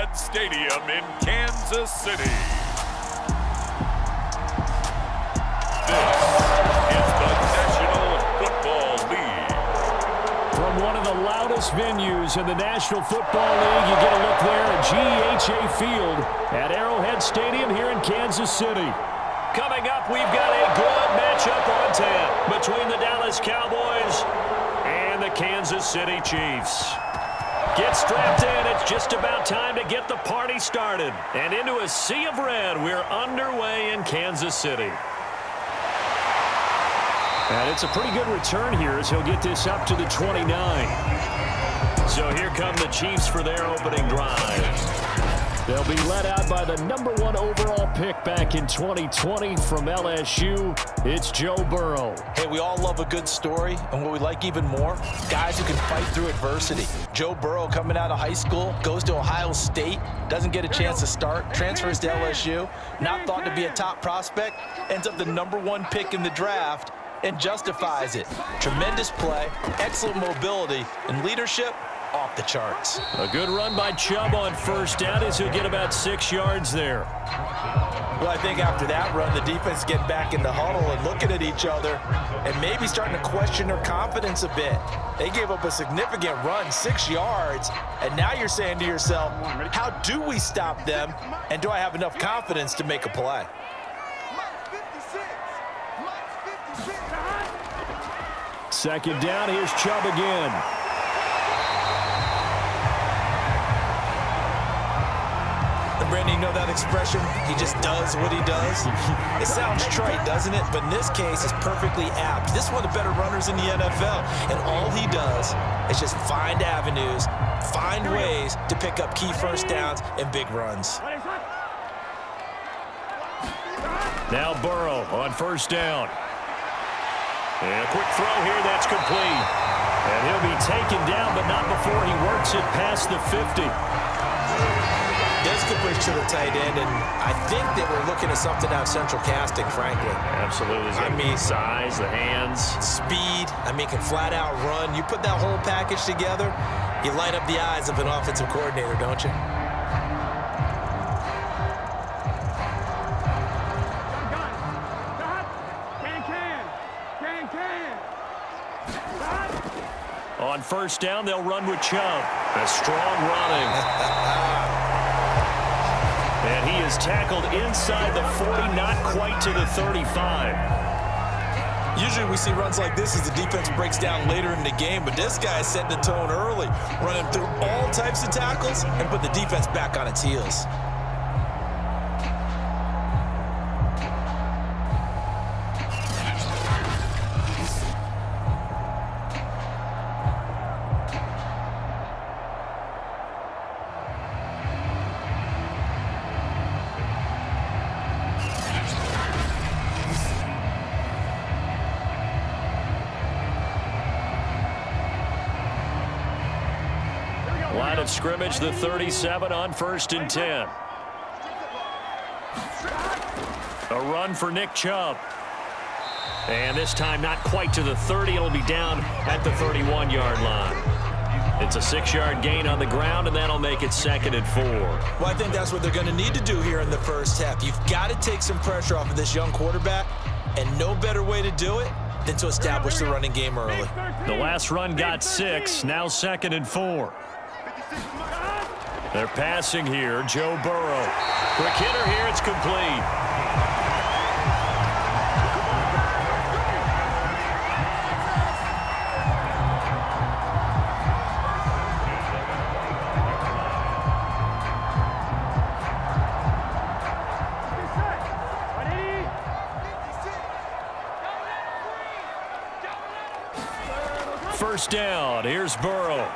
Arrowhead Stadium in Kansas City. This is the National Football League. From one of the loudest venues in the National Football League, you get a look there at GEHA Field at Arrowhead Stadium here in Kansas City. Coming up, we've got a good matchup on tap between the Dallas Cowboys and the Kansas City Chiefs. Get strapped in. It's just about time to get the party started. And into a sea of red, we're underway in Kansas City. And it's a pretty good return here as he'll get this up to the 29. So here come the Chiefs for their opening drive. They'll be led out by the #1 overall pick back in 2020 from LSU. It's Joe Burrow. Hey, we all love a good story, and what we like even more, guys who can fight through adversity. Joe Burrow coming out of high school, goes to Ohio State, doesn't get a chance to start, transfers to LSU, not thought to be a top prospect, ends up the #1 pick in the draft, and justifies it. Tremendous play, excellent mobility, and leadership off the charts. A good run by Chubb on first down as he'll get about 6 yards there. Well, I think after that run, the defense getting back in the huddle and looking at each other and maybe starting to question their confidence a bit. They gave up a significant run, 6 yards, and now you're saying to yourself, how do we stop them, and do I have enough confidence to make a play? Second down, here's Chubb again. Brandon, you know that expression? He just does what he does. It sounds trite, doesn't it? But in this case, it's perfectly apt. This is one of the better runners in the NFL, and all he does is just find avenues, find ways to pick up key first downs and big runs. Now Burrow on first down. And a quick throw here, that's complete. And he'll be taken down, but not before he works it past the 50. There's the push to the tight end, and I think they were looking at something out of central casting, frankly. Absolutely. I mean, size, the hands. Speed, can flat out run. You put that whole package together, you light up the eyes of an offensive coordinator, don't you? On first down, they'll run with Chubb. A strong running. And he is tackled inside the 40, not quite to the 35. Usually we see runs like this as the defense breaks down later in the game, but this guy set the tone early, running through all types of tackles and put the defense back on its heels. Line of scrimmage, the 37 on 1st and 10. A run for Nick Chubb. And this time not quite to the 30. It'll be down at the 31-yard line. It's a 6-yard gain on the ground, and that'll make it 2nd and 4. Well, I think that's what they're going to need to do here in the first half. You've got to take some pressure off of this young quarterback, and no better way to do it than to establish the running game early. The last run got 6, now 2nd and 4. They're passing here, Joe Burrow. Quick hitter here, it's complete. First down, here's Burrow.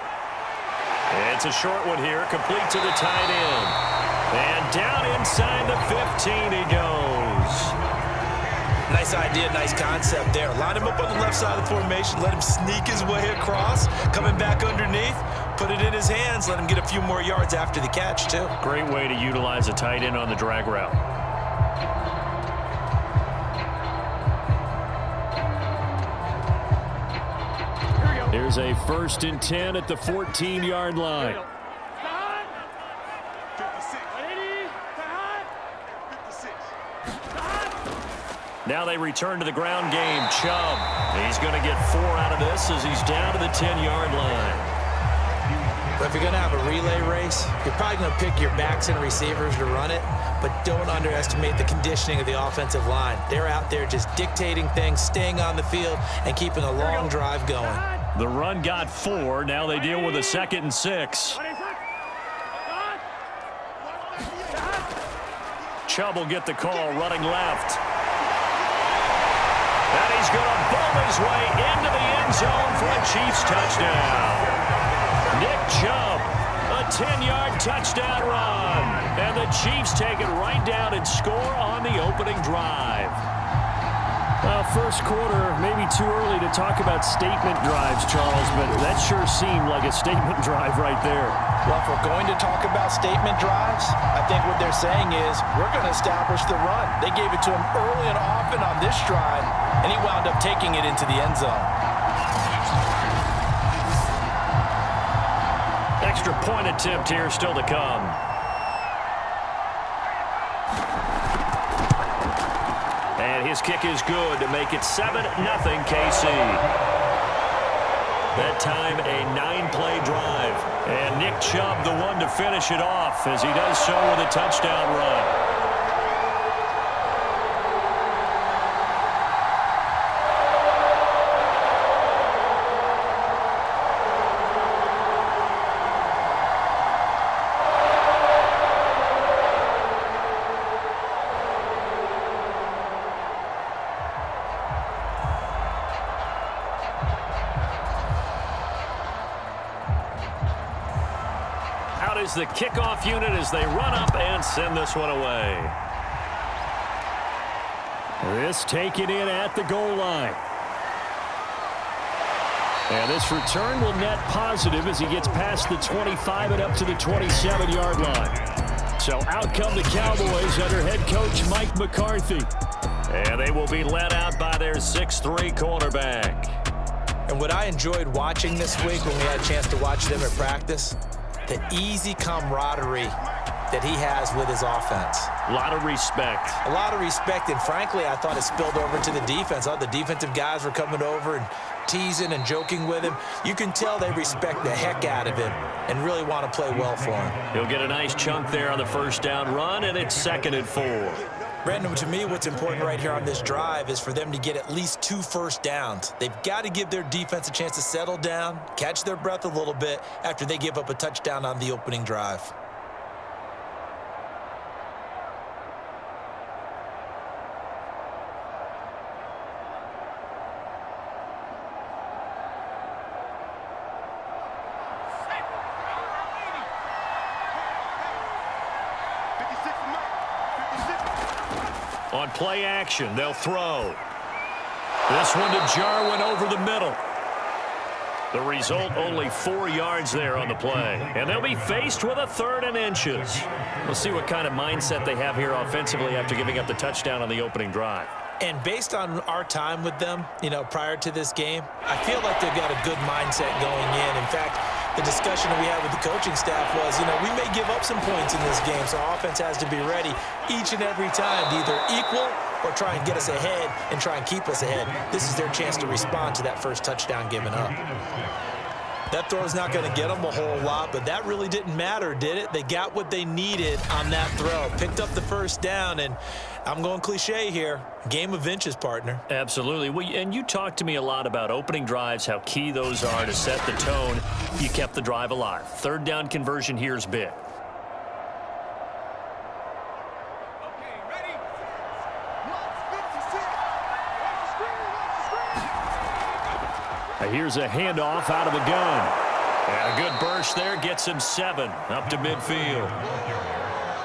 It's a short one here, complete to the tight end. And down inside the 15 he goes. Nice idea, nice concept there. Line him up on the left side of the formation, let him sneak his way across, coming back underneath, put it in his hands, let him get a few more yards after the catch, too. Great way to utilize a tight end on the drag route. Here's a 1st and 10 at the 14-yard line. Now they return to the ground game. Chubb. He's going to get 4 out of this as he's down to the 10-yard line. But if you're going to have a relay race, you're probably going to pick your backs and receivers to run it, but don't underestimate the conditioning of the offensive line. They're out there just dictating things, staying on the field, and keeping a long drive going. The run got 4. Now they deal with a 2nd and 6. Chubb will get the call running left. And he's going to bowl his way into the end zone for a Chiefs touchdown. Nick Chubb, a 10-yard touchdown run. And the Chiefs take it right down and score on the opening drive. Well, first quarter, maybe too early to talk about statement drives, Charles, but that sure seemed like a statement drive right there. Well, if we're going to talk about statement drives, I think what they're saying is we're going to establish the run. They gave it to him early and often on this drive, and he wound up taking it into the end zone. Extra point attempt here still to come. And his kick is good to make it 7-0 KC. That time a 9-play drive. And Nick Chubb the one to finish it off as he does so with a touchdown run. Is the kickoff unit as they run up and send this one away. This taken in at the goal line. And this return will net positive as he gets past the 25 and up to the 27-yard line. So out come the Cowboys under head coach Mike McCarthy. And they will be led out by their 6'3" quarterback. And what I enjoyed watching this week when we had a chance to watch them at practice, the easy camaraderie that he has with his offense. A lot of respect. A lot of respect, and frankly, I thought it spilled over to the defense. All the defensive guys were coming over and teasing and joking with him. You can tell they respect the heck out of him and really want to play well for him. He'll get a nice chunk there on the first down run, and it's 2nd and 4. Brandon, to me, what's important right here on this drive is for them to get at least 2 first downs. They've got to give their defense a chance to settle down, catch their breath a little bit after they give up a touchdown on the opening drive. On play action, they'll throw. This one to Jarwin over the middle. The result, only 4 yards there on the play. And they'll be faced with a 3rd and inches. We'll see what kind of mindset they have here offensively after giving up the touchdown on the opening drive. And based on our time with them, prior to this game, I feel like they've got a good mindset going in. In fact, the discussion that we had with the coaching staff was, we may give up some points in this game, so offense has to be ready each and every time to either equal or try and get us ahead and try and keep us ahead. This is their chance to respond to that first touchdown given up. That throw's not going to get them a whole lot, but that really didn't matter, did it? They got what they needed on that throw. Picked up the first down, and I'm going cliche here. Game of inches, partner. Absolutely. Well, and you talked to me a lot about opening drives, how key those are to set the tone. You kept the drive alive. 3rd down conversion here is big. Here's a handoff out of the gun. And a good burst there gets him 7 up to midfield.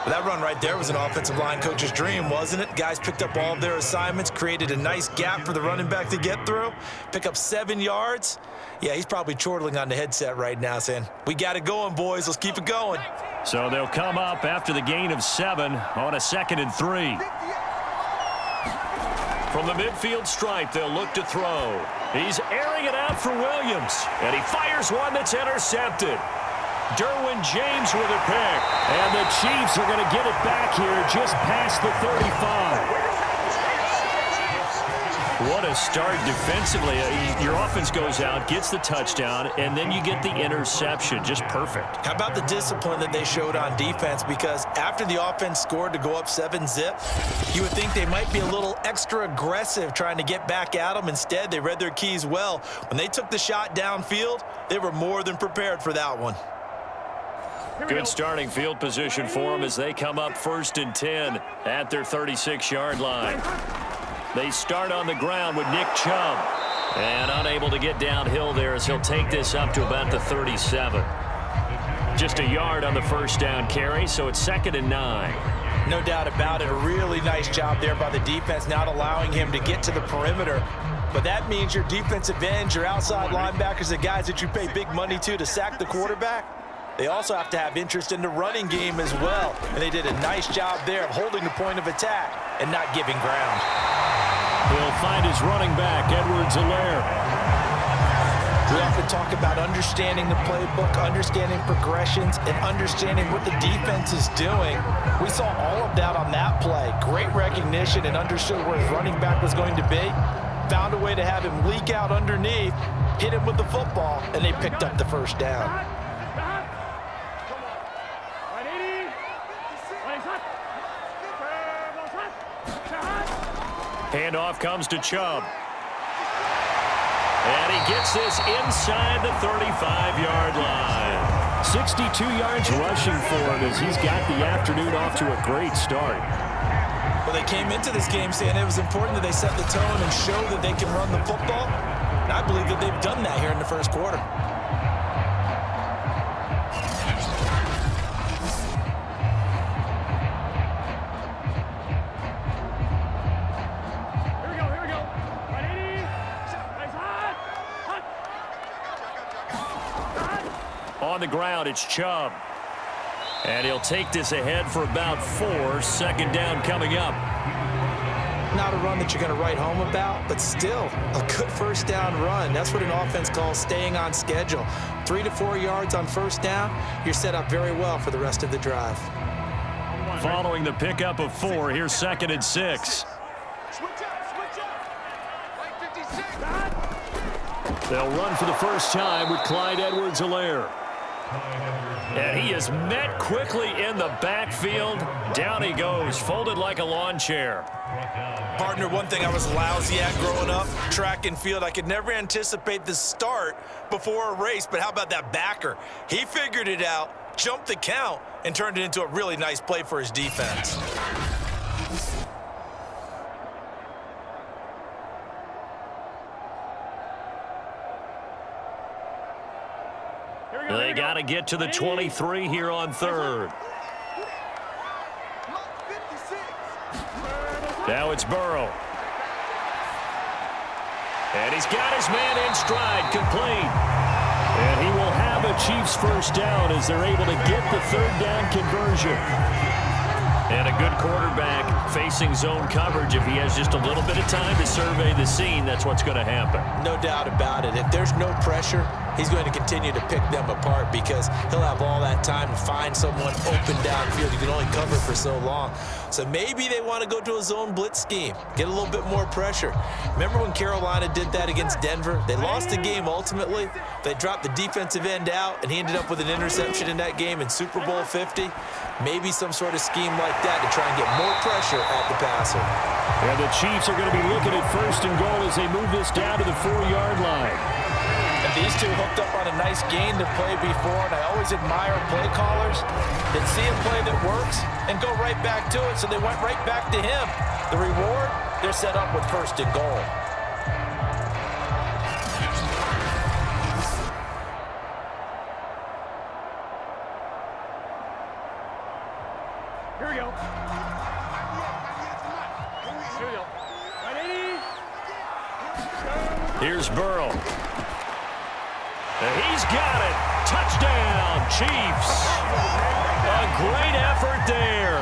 That run right there was an offensive line coach's dream, wasn't it? Guys picked up all of their assignments, created a nice gap for the running back to get through, pick up 7 yards. Yeah, he's probably chortling on the headset right now saying, we got it going, boys. Let's keep it going. So they'll come up after the gain of 7 on a 2nd and 3. From the midfield stripe, they'll look to throw. He's airing it out for Williams, and he fires one that's intercepted. Derwin James with a pick, and the Chiefs are going to get it back here just past the 35. What a start defensively. Your offense goes out, gets the touchdown, and then you get the interception. Just perfect. How about the discipline that they showed on defense? Because after the offense scored to go up 7-zip, you would think they might be a little extra aggressive trying to get back at them. Instead, they read their keys well. When they took the shot downfield, they were more than prepared for that one. Good starting field position for them as they come up 1st and 10 at their 36-yard line. They start on the ground with Nick Chubb. And unable to get downhill there as he'll take this up to about the 37. Just a yard on the first down carry, so it's 2nd and 9. No doubt about it. A really nice job there by the defense, not allowing him to get to the perimeter. But that means your defensive ends, your outside linebackers, the guys that you pay big money to sack the quarterback, they also have to have interest in the running game as well. And they did a nice job there of holding the point of attack and not giving ground. He'll find his running back, Edwards-Helaire. We often talk about understanding the playbook, understanding progressions, and understanding what the defense is doing. We saw all of that on that play. Great recognition and understood where his running back was going to be. Found a way to have him leak out underneath, hit him with the football, and they picked up the first down. Handoff comes to Chubb. And he gets this inside the 35-yard line. 62 yards rushing for him as he's got the afternoon off to a great start. Well, they came into this game saying it was important that they set the tone and show that they can run the football. And I believe that they've done that here in the first quarter. On the ground, it's Chubb. And he'll take this ahead for about 4. 2nd down coming up. Not a run that you're going to write home about, but still a good first down run. That's what an offense calls staying on schedule. 3 to 4 yards on first down, you're set up very well for the rest of the drive. Following the pickup of 4, here's 2nd and 6. They'll run for the first time with Clyde Edwards-Helaire. And he is met quickly in the backfield. Down he goes, folded like a lawn chair. Partner, one thing I was lousy at growing up, track and field, I could never anticipate the start before a race, but how about that backer? He figured it out, jumped the count, and turned it into a really nice play for his defense. They got to get to the 23 here on 3rd. Now it's Burrow. And he's got his man in stride, complete. And he will have a Chiefs first down as they're able to get the 3rd down conversion. And a good quarterback facing zone coverage. If he has just a little bit of time to survey the scene, that's what's going to happen. No doubt about it. If there's no pressure, he's going to continue to pick them apart because he'll have all that time to find someone open downfield. You can only cover for so long. So maybe they want to go to a zone blitz scheme, get a little bit more pressure. Remember when Carolina did that against Denver? They lost the game ultimately. They dropped the defensive end out, and he ended up with an interception in that game in Super Bowl 50. Maybe some sort of scheme like that to try and get more pressure at the passer. And the Chiefs are going to be looking at 1st and goal as they move this down to the 4-yard line. And these two hooked up on a nice gain to play before, and I always admire play callers that see a play that works and go right back to it, so they went right back to him. The reward, they're set up with 1st and goal. Here we go. Here's Burrow. And he's got it. Touchdown, Chiefs. A great effort there.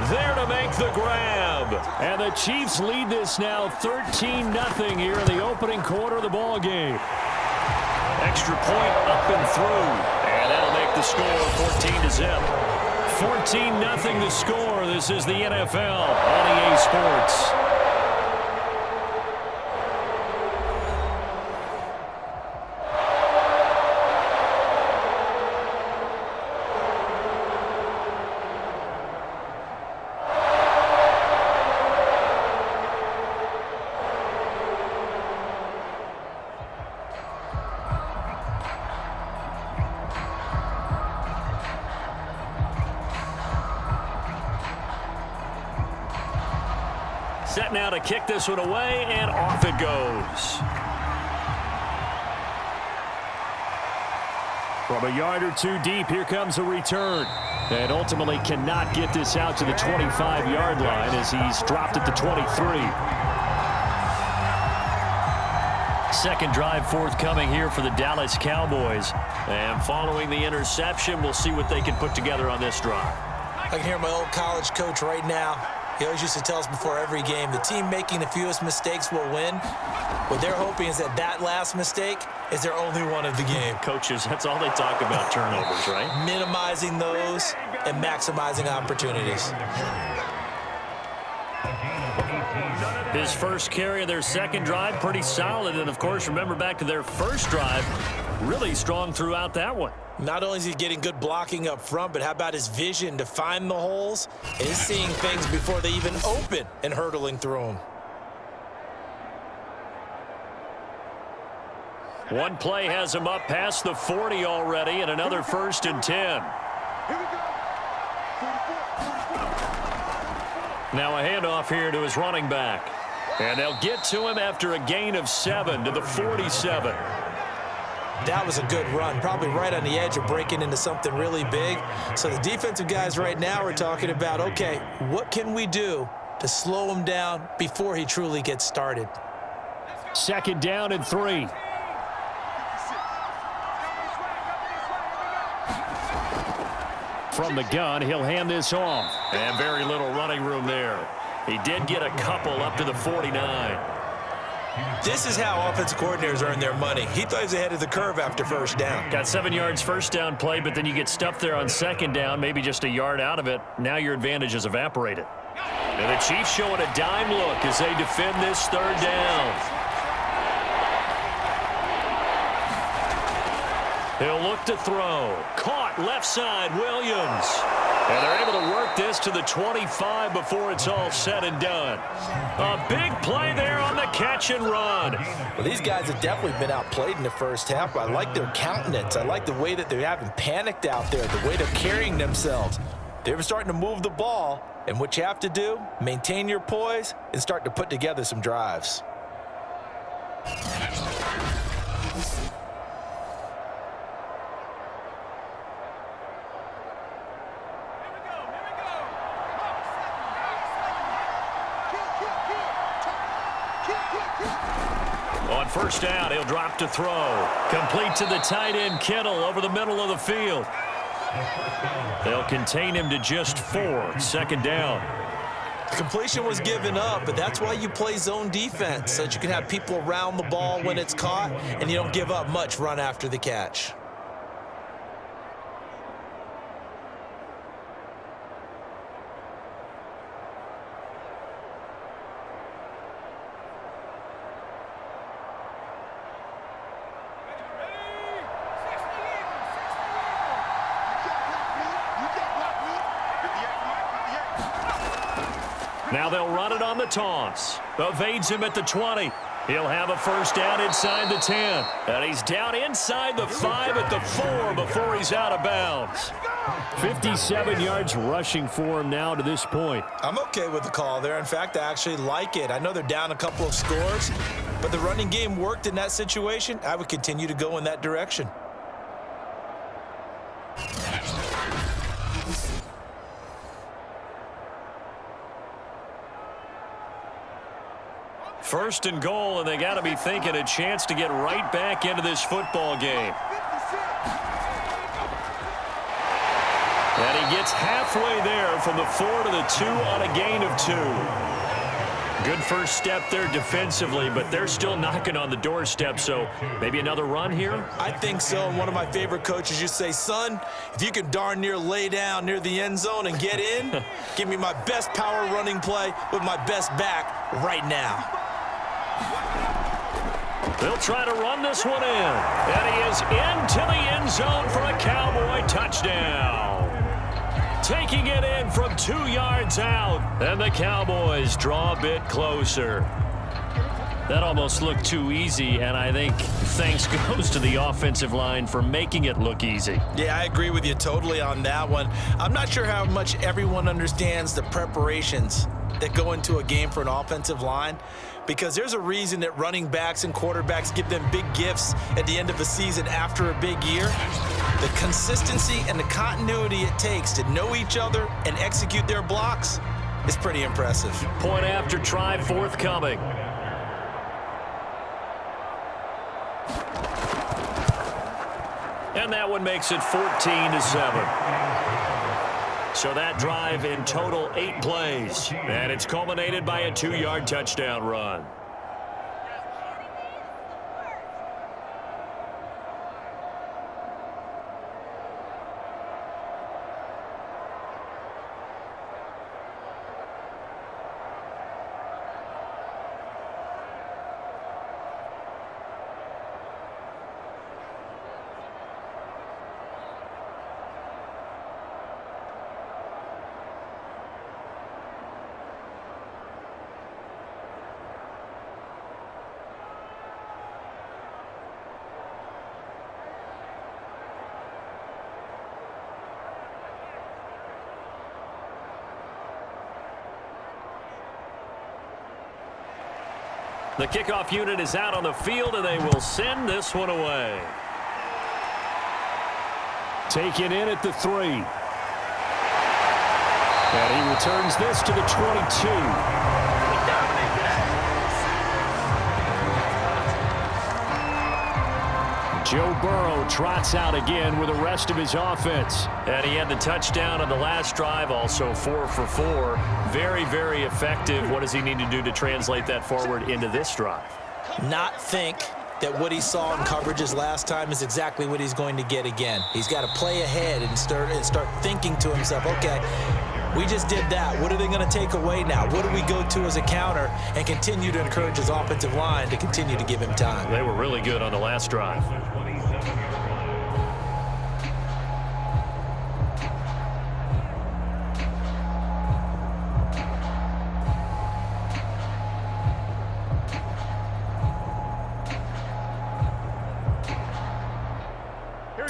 There to make the grab. And the Chiefs lead this now 13-0 here in the opening quarter of the ball game. Extra point up and through. And that'll make the score 14-0. 14-0 the score. This is the NFL on EA Sports. Set now to kick this one away, and off it goes. From a yard or two deep, here comes a return. And ultimately cannot get this out to the 25-yard line as he's dropped at the 23. Second drive forthcoming here for the Dallas Cowboys. And following the interception, we'll see what they can put together on this drive. I can hear my old college coach right now. He always used to tell us before every game, the team making the fewest mistakes will win. What they're hoping is that last mistake is their only one of the game. Coaches, that's all they talk about, turnovers, right? Minimizing those and maximizing opportunities. His first carry of their second drive, pretty solid. And, of course, remember back to their first drive, really strong throughout that one. Not only is he getting good blocking up front, but how about his vision to find the holes? And he's seeing things before they even open and hurdling through them. One play has him up past the 40 already, and another 1st and 10. Now a handoff here to his running back. And they'll get to him after a gain of 7 to the 47. That was a good run, probably right on the edge of breaking into something really big. So the defensive guys right now are talking about, okay, what can we do to slow him down before he truly gets started? Second down and 3. From the gun, he'll hand this off. And very little running room there. He did get a couple up to the 49. This is how offensive coordinators earn their money. He thought he was ahead of the curve after first down. Got 7 yards first down play, but then you get stuffed there on second down, maybe just a yard out of it. Now your advantage is evaporated. And the Chiefs showing a dime look as they defend this third down. He'll look to throw. Caught left side, Williams. And they're able to work this to the 25 before it's all said and done. A big play there on the catch and run. Well, these guys have definitely been outplayed in the first half. I like their countenance. I like the way that they haven't panicked out there, the way they're carrying themselves. They're starting to move the ball, and what you have to do, maintain your poise and start to put together some drives. On first down, he'll drop to throw. Complete to the tight end, Kittle, over the middle of the field. They'll contain him to just 4. Second down. The completion was given up, but that's why you play zone defense, so that you can have people around the ball when it's caught, and you don't give up much run after the catch. Now they'll run it on the toss. Evades him at the 20. He'll have a first down inside the 10. And he's down inside the 5 at the 4 before he's out of bounds. 57 yards rushing for him now to this point. I'm okay with the call there. In fact, I actually like it. I know they're down a couple of scores, but the running game worked in that situation. I would continue to go in that direction. First and goal, and they got to be thinking a chance to get right back into this football game. And he gets halfway there from the 4 to the 2 on a gain of 2. Good first step there defensively, but they're still knocking on the doorstep, so maybe another run here? I think so. And one of my favorite coaches used to say, son, if you can darn near lay down near the end zone and get in, give me my best power running play with my best back right now. They'll try to run this one in. And he is into the end zone for a Cowboy touchdown. Taking it in from 2 yards out. And the Cowboys draw a bit closer. That almost looked too easy, and I think thanks goes to the offensive line for making it look easy. Yeah, I agree with you totally on that one. I'm not sure how much everyone understands the preparations that go into a game for an offensive line, because there's a reason that running backs and quarterbacks give them big gifts at the end of a season after a big year. The consistency and the continuity it takes to know each other and execute their blocks is pretty impressive. Point after try forthcoming. And that one makes it 14-7. So that drive in total 8 plays. And it's culminated by a 2-yard touchdown run. The kickoff unit is out on the field, and they will send this one away. Taken in at the 3. And he returns this to the 22. Joe Burrow trots out again with the rest of his offense. And he had the touchdown on the last drive, also 4 for 4. Very, very effective. What does he need to do to translate that forward into this drive? Not think that what he saw in coverages last time is exactly what he's going to get again. He's got to play ahead and start thinking to himself, okay, we just did that. What are they going to take away now? What do we go to as a counter? And continue to encourage his offensive line to continue to give him time. They were really good on the last drive.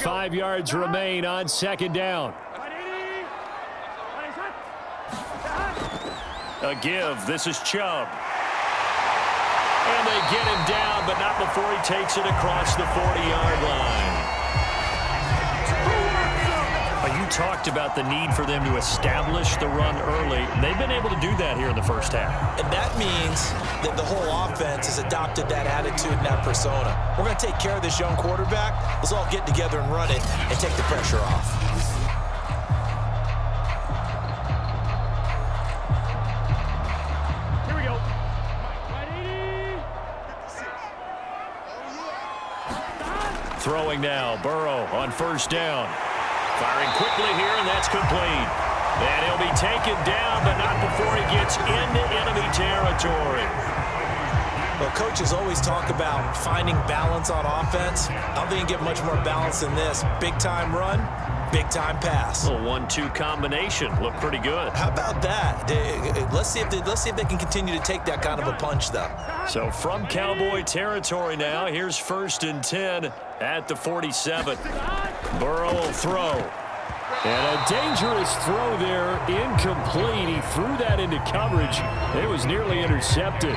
Five yards remain on second down. A give. This is Chubb. And they get him down, but not before he takes it across the 40-yard line. You talked about the need for them to establish the run early. They've been able to do that here in the first half. And that means that the whole offense has adopted that attitude and that persona. We're going to take care of this young quarterback. Let's all get together and run it and take the pressure off. Here we go. Throwing now, Burrow on first down. Firing quickly here, and that's complete. And he'll be taken down, but not before he gets into enemy territory. Well, coaches always talk about finding balance on offense. I don't think you get much more balance than this. Big-time run, big-time pass. A 1-2 combination. Looked pretty good. How about that? Let's see if they can continue to take that kind of a punch, though. So from Cowboy territory now, here's 1st and 10 at the 47. Burrow will throw. And a dangerous throw there, incomplete. He threw that into coverage. It was nearly intercepted.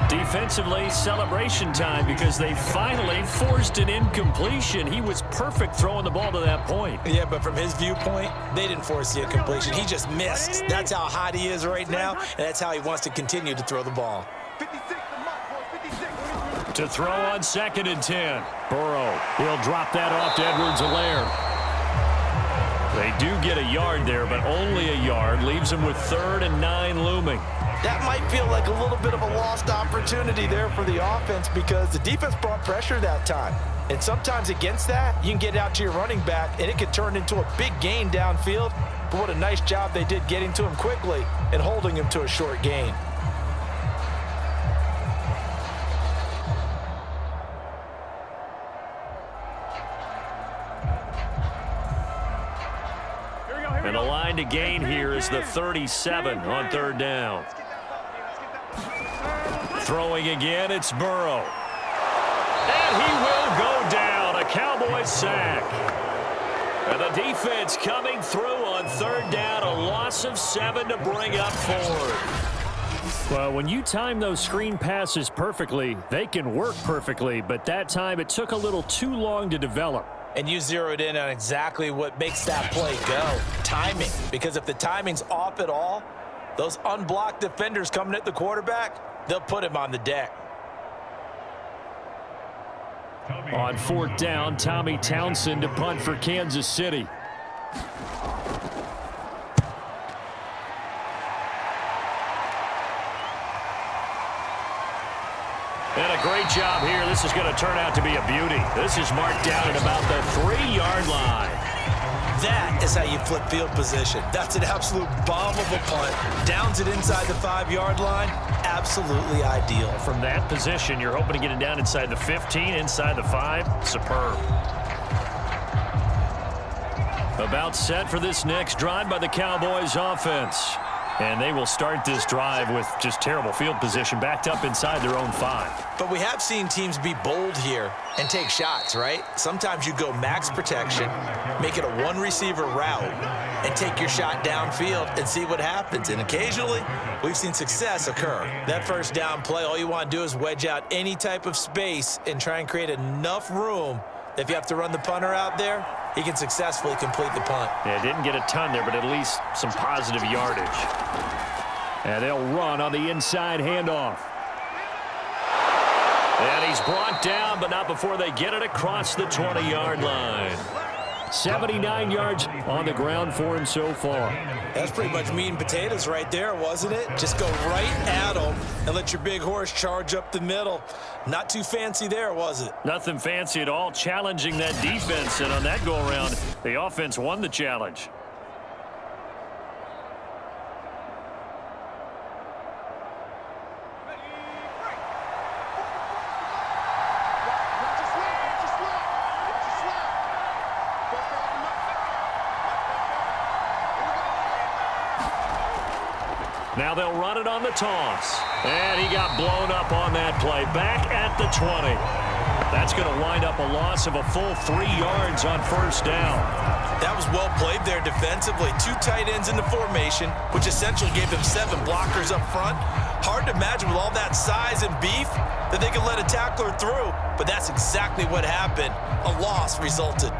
Defensively, celebration time because they finally forced an incompletion. He was perfect throwing the ball to that point. Yeah, but from his viewpoint, they didn't force the incompletion. He just missed. That's how hot he is right now, and that's how he wants to continue to throw the ball. To throw on 2nd and 10. Burrow, he'll drop that off to Edwards-Helaire. They do get a yard there, but only a yard. Leaves them with 3rd and 9 looming. That might feel like a little bit of a lost opportunity there for the offense because the defense brought pressure that time. And sometimes against that, you can get out to your running back, and it could turn into a big gain downfield. But what a nice job they did getting to him quickly and holding him to a short gain. And the line to gain here is the 37 on 3rd down. Throwing again, it's Burrow. And he will go down. A Cowboys sack. And the defense coming through on on third down, a loss of 7 to bring up fourth. Well, when you time those screen passes perfectly, they can work perfectly, but that time it took a little too long to develop. And you zeroed in on exactly what makes that play go. Timing. Because if the timing's off at all, those unblocked defenders coming at the quarterback, they'll put him on the deck. On fourth down, Tommy Townsend to punt for Kansas City. And a great job here. This is going to turn out to be a beauty. This is marked down at about the 3-yard line. That is how you flip field position. That's an absolute bomb of a punt. Downs it inside the 5-yard line. Absolutely ideal. From that position, you're hoping to get it down inside the 15, inside the 5. Superb. About set for this next drive by the Cowboys offense. And they will start this drive with just terrible field position, backed up inside their own 5. But we have seen teams be bold here and take shots, right? Sometimes you go max protection, make it a one-receiver route, and take your shot downfield and see what happens. And occasionally, we've seen success occur. That first down play, all you want to do is wedge out any type of space and try and create enough room. If you have to run the punter out there, he can successfully complete the punt. Yeah, didn't get a ton there, but at least some positive yardage. And they'll run on the inside handoff. And he's brought down, but not before they get it across the 20-yard line. 79 yards on the ground for him so far. That's pretty much meat and potatoes right there, wasn't it? Just go right at him and let your big horse charge up the middle. Not too fancy there, was it? Nothing fancy at all, challenging that defense. And on that go-around, the offense won the challenge. Now they'll run it on the toss. And he got blown up on that play. Back at the 20. That's going to wind up a loss of a full 3 yards on first down. That was well played there defensively. 2 tight ends in the formation, which essentially gave them 7 blockers up front. Hard to imagine with all that size and beef that they could let a tackler through. But that's exactly what happened. A loss resulted.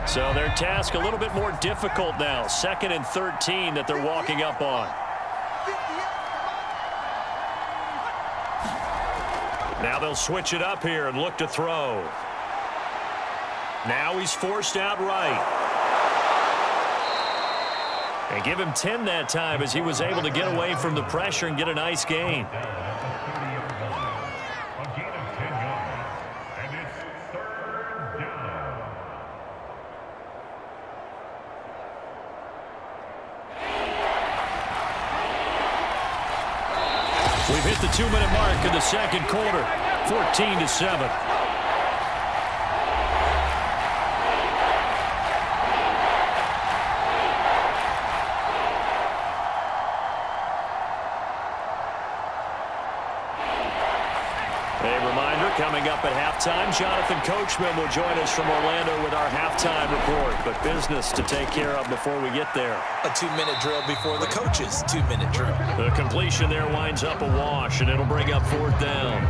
So their task a little bit more difficult now. 2nd and 13 that they're walking up on. Now they'll switch it up here and look to throw. Now he's forced out right. And give him 10 that time as he was able to get away from the pressure and get a nice gain. We've hit the 2-minute mark of the second quarter, 14-7. A reminder, coming up at halftime, Jonathan Coachman will join us from Orlando with our halftime report. But business to take care of before we get there. A 2-minute drill before the coach's 2-minute drill. The completion there winds up a wash, and it'll bring up fourth down.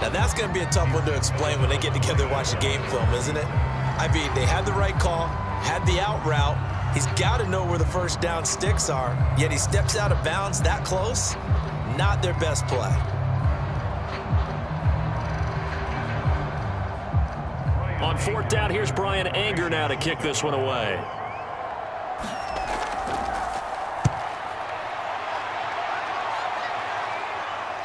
Now that's going to be a tough one to explain when they get together and watch the game film, isn't it? I mean, they had the right call, had the out route. He's got to know where the first down sticks are, yet he steps out of bounds that close. Not their best play. On fourth down, here's Brian Anger now to kick this one away.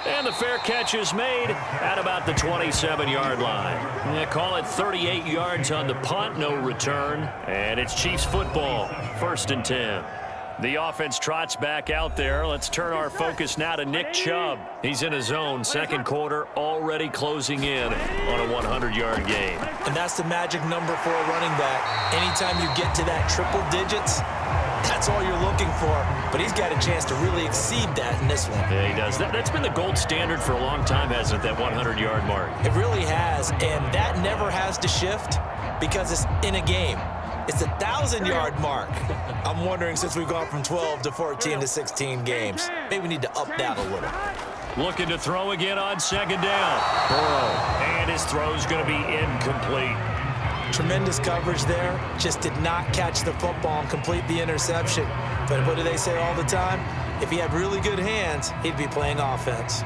And the fair catch is made at about the 27-yard line. Yeah, call it 38 yards on the punt, no return. And it's Chiefs football, 1st and 10. The offense trots back out there. Let's turn our focus now to Nick Chubb. He's in his zone, second quarter, already closing in on a 100-yard game. And that's the magic number for a running back. Anytime you get to that triple digits, That's all you're looking for, but he's got a chance to really exceed that in this one. Yeah, he does. That's been the gold standard for a long time, hasn't it, that 100-yard mark? It really has, and that never has to shift because it's in a game. It's a 1,000-yard mark. I'm wondering, since we've gone from 12 to 14 to 16 games, maybe we need to up that a little. Looking to throw again on second down. Burrow, and his throw's going to be incomplete. Tremendous coverage there. Just did not catch the football and complete the interception. But what do they say all the time? If he had really good hands, he'd be playing offense.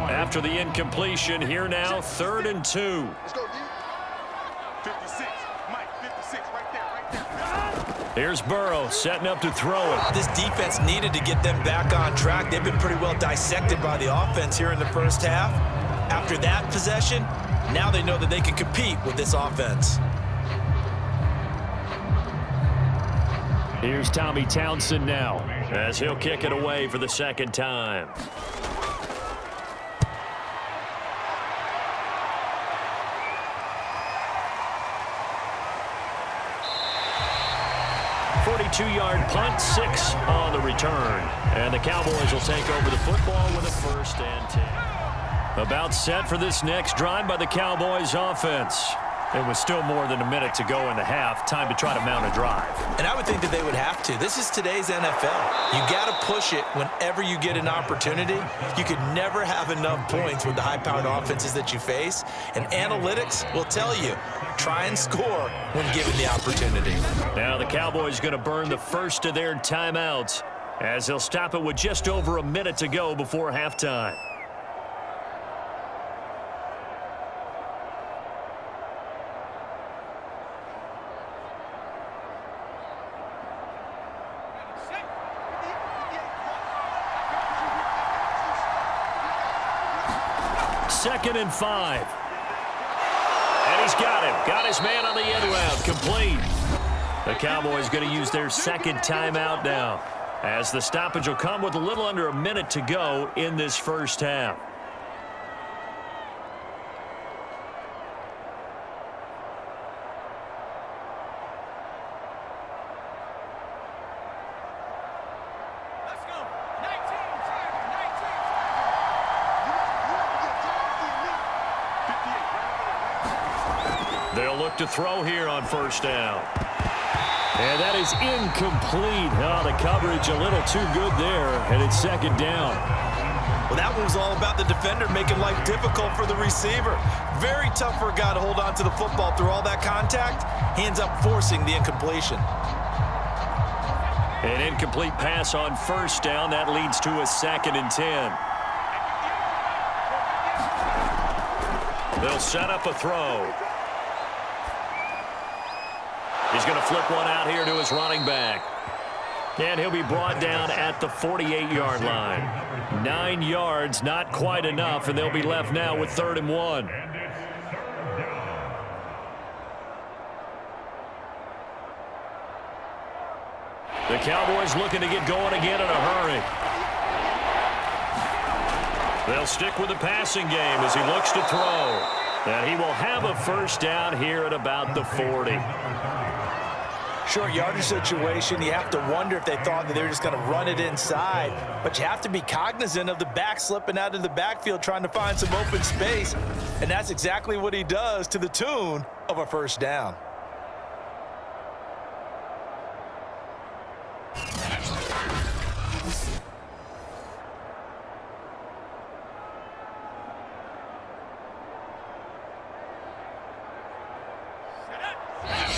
After the incompletion, here now, 3rd and 2. Let's go, D. 56. Mike, 56. Right there. Here's Burrow setting up to throw it. This defense needed to get them back on track. They've been pretty well dissected by the offense here in the first half. After that possession, now they know that they can compete with this offense. Here's Tommy Townsend now as he'll kick it away for the second time. Two-yard punt, 6 on the return. And the Cowboys will take over the football with a 1st and 10. About set for this next drive by the Cowboys offense. It was still more than a minute to go in the half. Time to try to mount a drive. And I would think that they would have to. This is today's NFL. You got to push it whenever you get an opportunity. You could never have enough points with the high-powered offenses that you face. And analytics will tell you, try and score when given the opportunity. Now the Cowboys going to burn the first of their timeouts as they'll stop it with just over a minute to go before halftime. Second and 5. And he's got him. Got his man on the end route. Complete. The Cowboys going to use their second timeout now, as the stoppage will come with a little under a minute to go in this first half. They'll look to throw here on 1st down. And that is incomplete. Oh, the coverage a little too good there, and it's 2nd down. Well, that one was all about the defender making life difficult for the receiver. Very tough for a guy to hold on to the football through all that contact. He ends up forcing the incompletion. An incomplete pass on 1st down. That leads to a 2nd and 10. They'll set up a throw. He's going to flip one out here to his running back. And he'll be brought down at the 48-yard line. 9 yards, not quite enough, and they'll be left now with 3rd and 1. The Cowboys looking to get going again in a hurry. They'll stick with the passing game as he looks to throw. And he will have a 1st down here at about the 40. Short yardage situation, you have to wonder if they thought that they were just going to run it inside. But you have to be cognizant of the back slipping out of the backfield trying to find some open space. And that's exactly what he does, to the tune of a 1st down.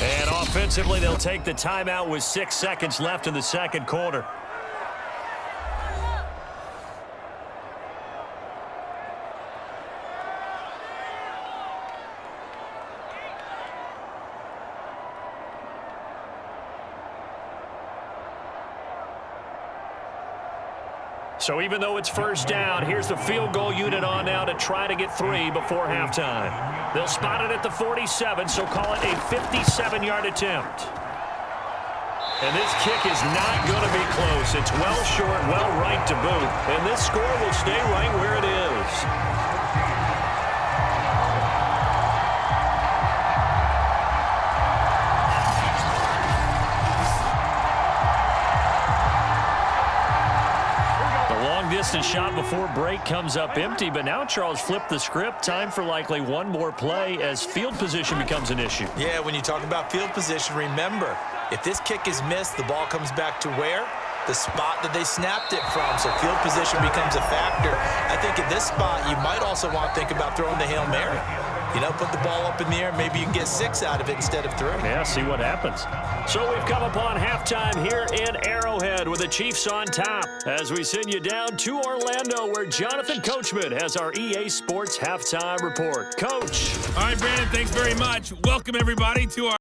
And offensively, they'll take the timeout with 6 seconds left in the second quarter. So even though it's 1st down, here's the field goal unit on now to try to get 3 before halftime. They'll spot it at the 47, so call it a 57-yard attempt. And this kick is not going to be close. It's well short, well right to boot. And this score will stay right where it is. shot before break comes up empty, but now Charles flipped the script. Time for likely one more play as field position becomes an issue. Yeah, when you talk about field position, remember, if this kick is missed, the ball comes back to where? The spot that they snapped it from, so field position becomes a factor. I think at this spot, you might also want to think about throwing the Hail Mary. You know, put the ball up in the air. Maybe you can get 6 out of it instead of 3. Yeah, see what happens. So we've come upon halftime here in Arrowhead with the Chiefs on top as we send you down to Orlando where Jonathan Coachman has our EA Sports halftime report. Coach. All right, Brandon, thanks very much. Welcome, everybody, to our